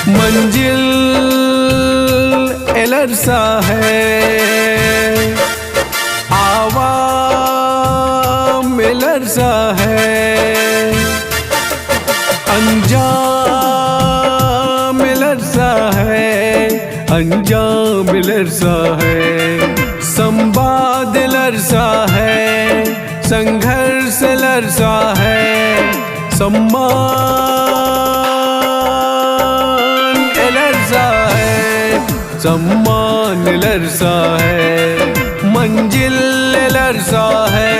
मंजिल एलर्सा है, आवाम एलर्सा है, अंजाम एलर्सा है, अंजाम एलर्सा है, संवाद एलर्सा है, संघर्ष एलर्सा है, सम्मान एलर्सा है, सम्मान एलर्सा है, मंजिल एलर्सा है,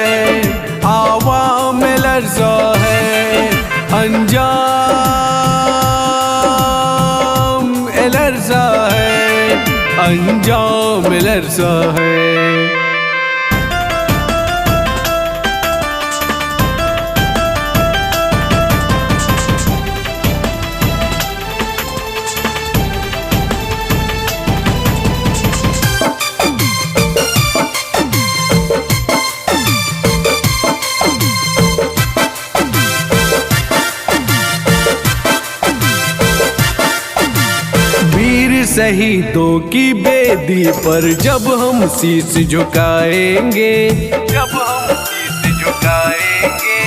आवाम एलर्सा है, अंजाम एलर्सा है, अंजाम एलर्सा है। शहीदों की बेदी पर जब हम शीश झुकाएंगे, जब हम शीश झुकाएंगे,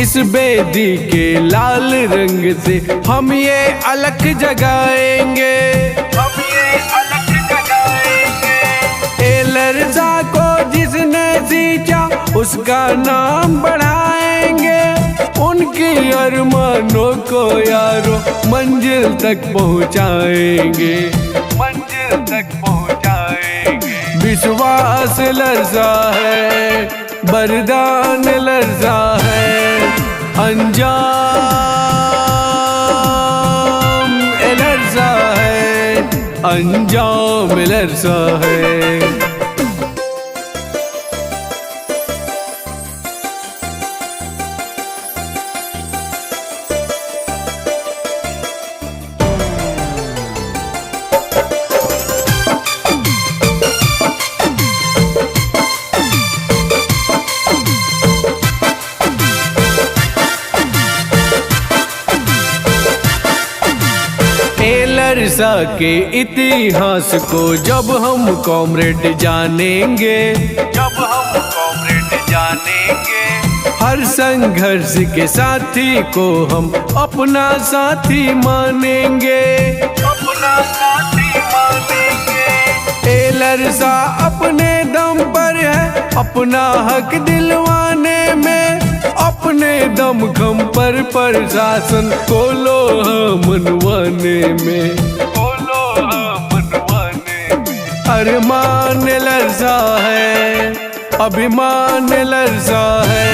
इस बेदी के लाल रंग से हम ये अलख जगाएंगे, हम ये अलख जगाएंगे। एलर्सा को जिसने सींचा उसका नाम बढ़ाएंगे, उनकी अरमानों को यारो मंजिल तक पहुंचाएंगे, मंजिल तक पहुंचाएंगे। विश्वास एलर्सा है, बलिदान एलर्सा है, अंजाम एलर्सा है, अंजाम एलर्सा है। एलर्सा के इतिहास को जब हम कॉमरेड जानेंगे, जब हम कॉमरेड जानेंगे, हर संघर्ष के साथी को हम अपना साथी मानेंगे, अपना साथी मानेंगे। एलर्सा अपने दम पर है अपना हक दिलवाने में, अपने दम खम पर प्रशासन को लोहा मनवाने में, मनवाने में। अरमान एलर्सा है, अभिमान एलर्सा है,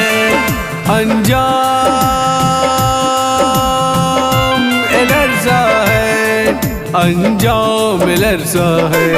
अंजाम एलर्सा है, अंजाम एलर्सा है।